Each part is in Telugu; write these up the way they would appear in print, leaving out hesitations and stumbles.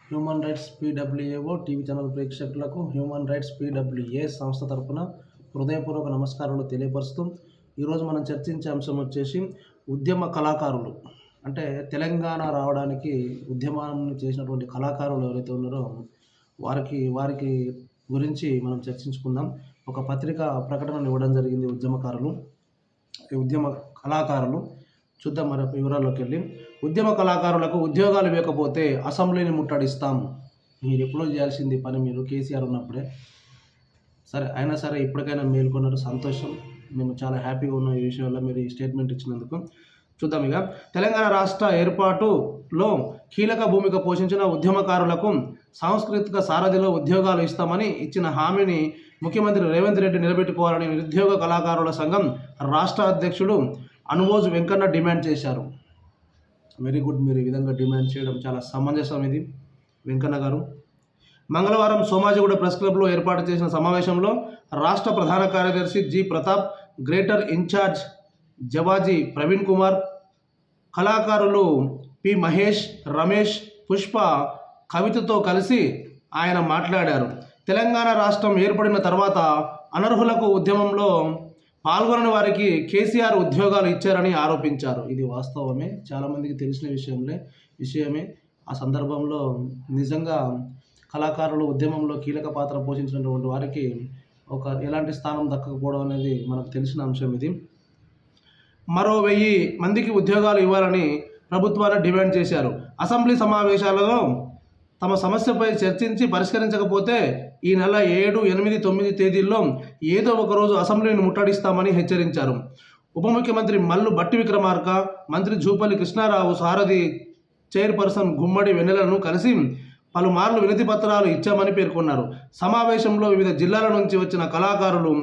హ్యూమన్ రైట్స్ పీడబ్ల్యూఏఓ టీవీ ఛానల్ ప్రేక్షకులకు హ్యూమన్ రైట్స్ పీడబ్ల్యూఏ సంస్థ తరపున హృదయపూర్వక నమస్కారాలు తెలియపరుస్తూ ఈరోజు మనం చర్చించే అంశం వచ్చేసి ఉద్యమ కళాకారులు. అంటే తెలంగాణ రావడానికి ఉద్యమాన్ని చేసినటువంటి కళాకారులు ఎవరైతే ఉన్నారో వారికి గురించి మనం చర్చించుకుందాం. ఒక పత్రికా ప్రకటనను ఇవ్వడం జరిగింది ఉద్యమ కళాకారులు. చూద్దాం మరి వివరాల్లోకి వెళ్ళి. ఉద్యమ కళాకారులకు ఉద్యోగాలు ఇవ్వకపోతే అసెంబ్లీని ముట్టడిస్తాం. మీరు ఎప్పుడో చేయాల్సింది పని మీరు కేసీఆర్ ఉన్నప్పుడే. అయినా సరే ఇప్పటికైనా మేల్కొన్నారు, సంతోషం. మేము చాలా హ్యాపీగా ఉన్నాం ఈ విషయంలో మీరు ఈ స్టేట్మెంట్ ఇచ్చినందుకు. చూద్దాం. ఇక తెలంగాణ రాష్ట్ర ఏర్పాటులో కీలక భూమిక పోషించిన ఉద్యమకారులకు సాంస్కృతిక సారథిలో ఉద్యోగాలు ఇస్తామని ఇచ్చిన హామీని ముఖ్యమంత్రి రేవంత్ రెడ్డి నిలబెట్టుకోవాలని నిరుద్యోగ కళాకారుల సంఘం రాష్ట్ర అధ్యక్షుడు అనుమోజ్ వెంకన్న డిమాండ్ చేశారు. వెరీ గుడ్, మీరు ఈ విధంగా డిమాండ్ చేయడం చాలా సమంజసం. ఇది వెంకన్న గారు. మంగళవారం సోమాజిగూడ ప్రెస్ క్లబ్లో ఏర్పాటు చేసిన సమావేశంలో రాష్ట్ర ప్రధాన కార్యదర్శి G Pratap, greater incharge Javaji Praveen Kumar, కళాకారులు పి మహేష్, రమేష్, పుష్ప, కవితతో కలిసి ఆయన మాట్లాడారు. తెలంగాణ రాష్ట్రం ఏర్పడిన తర్వాత అనర్హులకు ఉద్యమంలో పాల్గొనని వారికి కేసీఆర్ ఉద్యోగాలు ఇచ్చారని ఆరోపించారు. ఇది వాస్తవమే, చాలామందికి తెలిసిన విషయమే. ఆ సందర్భంలో నిజంగా కళాకారులు ఉద్యమంలో కీలక పాత్ర పోషించినటువంటి వారికి ఎలాంటి స్థానం దక్కకపోవడం అనేది మనకు తెలిసిన అంశం. ఇది మరో 1000 మందికి ఉద్యోగాలు ఇవ్వాలని ప్రభుత్వాన్ని డిమాండ్ చేశారు. అసెంబ్లీ సమావేశాలలో తమ సమస్యపై చర్చించి పరిష్కరించకపోతే ఈ నెల 7, 8, 9 తేదీల్లో ఏదో ఒకరోజు అసెంబ్లీని ముట్టడిస్తామని హెచ్చరించారు. ఉప ముఖ్యమంత్రి మల్లు భట్టి విక్రమార్క, మంత్రి జూపల్లి కృష్ణారావు సారథి చైర్పర్సన్ గుమ్మడి వెన్నెలను కలిసి పలుమార్లు వినతి పత్రాలు ఇచ్చామని పేర్కొన్నారు. సమావేశంలో వివిధ జిల్లాల నుంచి వచ్చిన కళాకారులు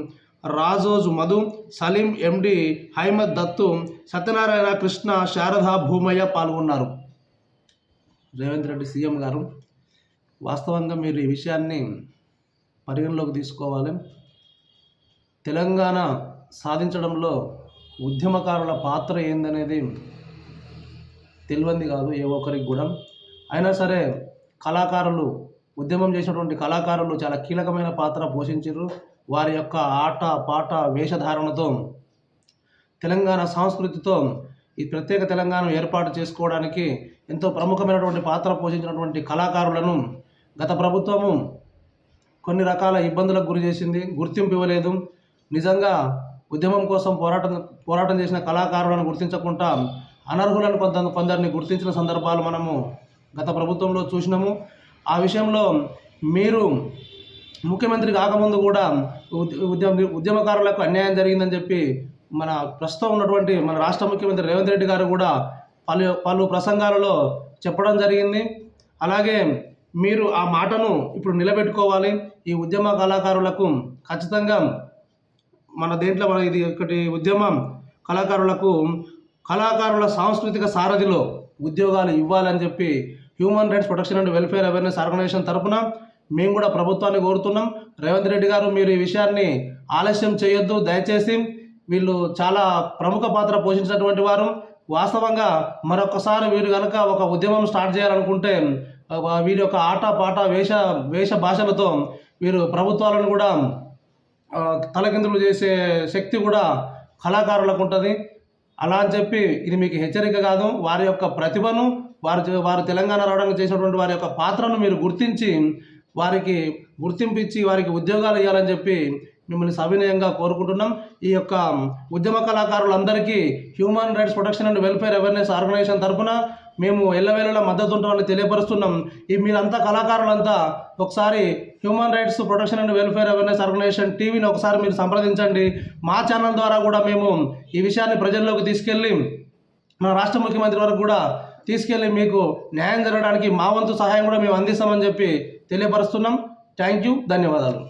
రాజోజు మధు, సలీం, ఎండి హైమద్ దత్తు, సత్యనారాయణ, కృష్ణ, శారద, భూమయ్య పాల్గొన్నారు. రేవంత్ రెడ్డి సీఎం గారు, వాస్తవంగా మీరు ఈ విషయాన్ని పరిగణలోకి తీసుకోవాలి. తెలంగాణ సాధించడంలో ఉద్యమకారుల పాత్ర ఏందనేది తెలియంది కాదు ఏ ఒక్కరికి కూడా. అయినా సరే కళాకారులు, ఉద్యమం చేసినటువంటి కళాకారులు చాలా కీలకమైన పాత్ర పోషించారు. వారి యొక్క ఆట పాట వేషధారణతో తెలంగాణ సంస్కృతితో ఈ ప్రత్యేక తెలంగాణ ఏర్పాటు చేసుకోవడానికి ఎంతో ప్రముఖమైనటువంటి పాత్ర పోషించినటువంటి కళాకారులను గత ప్రభుత్వము కొన్ని రకాల ఇబ్బందులకు గురి చేసింది, గుర్తింపు ఇవ్వలేదు. నిజంగా ఉద్యమం కోసం పోరాటం చేసిన కళాకారులను గుర్తించకుండా అనర్హులను కొందరిని గుర్తించిన సందర్భాలు మనము గత ప్రభుత్వంలో చూసినాము. ఆ విషయంలో మీరు ముఖ్యమంత్రి కాకముందు కూడా ఉద్యమకారులకు అన్యాయం జరిగిందని చెప్పి మన ప్రస్తుతం ఉన్నటువంటి మన రాష్ట్ర ముఖ్యమంత్రి రేవంత్ రెడ్డి గారు కూడా పలు ప్రసంగాలలో చెప్పడం జరిగింది. అలాగే మీరు ఆ మాటను ఇప్పుడు నిలబెట్టుకోవాలి. ఈ ఉద్యమ కళాకారులకు ఖచ్చితంగా ఇది ఒకటి ఉద్యమం కళాకారుల సాంస్కృతిక సారథిలో ఉద్యోగాలు ఇవ్వాలని చెప్పి human rights protection and welfare awareness organisation తరఫున మేము కూడా ప్రభుత్వాన్ని కోరుతున్నాం. రేవంత్ రెడ్డి గారు, మీరు ఈ విషయాన్ని ఆలస్యం చేయొద్దు దయచేసి. వీళ్ళు చాలా ప్రముఖ పాత్ర పోషించినటువంటి వారు. వాస్తవంగా మరొకసారి వీరు కనుక ఒక ఉద్యమం స్టార్ట్ చేయాలనుకుంటే వీరి యొక్క ఆట పాట వేష భాషలతో వీరు ప్రభుత్వాలను కూడా తలకిందులు చేసే శక్తి కూడా కళాకారులకు ఉంటుంది. అలా అని చెప్పి ఇది మీకు హెచ్చరిక కాదు. వారి యొక్క ప్రతిభను, వారు తెలంగాణ రావడానికి చేసినటువంటి వారి యొక్క పాత్రను మీరు గుర్తించి వారికి గుర్తింపు ఇచ్చి వారికి ఉద్యోగాలు ఇవ్వాలని చెప్పి మిమ్మల్ని సవినయంగా కోరుకుంటున్నాం. ఈ యొక్క ఉద్యమ కళాకారులందరికీ human rights protection and welfare awareness organisation తరఫున మేము ఎల్లవేళలా మద్దతు ఉంటామని తెలియపరుస్తున్నాం. మీరంతా కళాకారులంతా ఒకసారి human rights protection and welfare awareness organisation టీవీని ఒకసారి మీరు సంప్రదించండి. మా ఛానల్ ద్వారా కూడా మేము ఈ విషయాన్ని ప్రజల్లోకి తీసుకెళ్ళి మన రాష్ట్ర ముఖ్యమంత్రి వరకు కూడా తీసుకెళ్ళి మీకు న్యాయం జరగడానికి మా వంతు సహాయం కూడా మేము అందిస్తామని చెప్పి తెలియపరుస్తున్నాం. థ్యాంక్ యూ, ధన్యవాదాలు.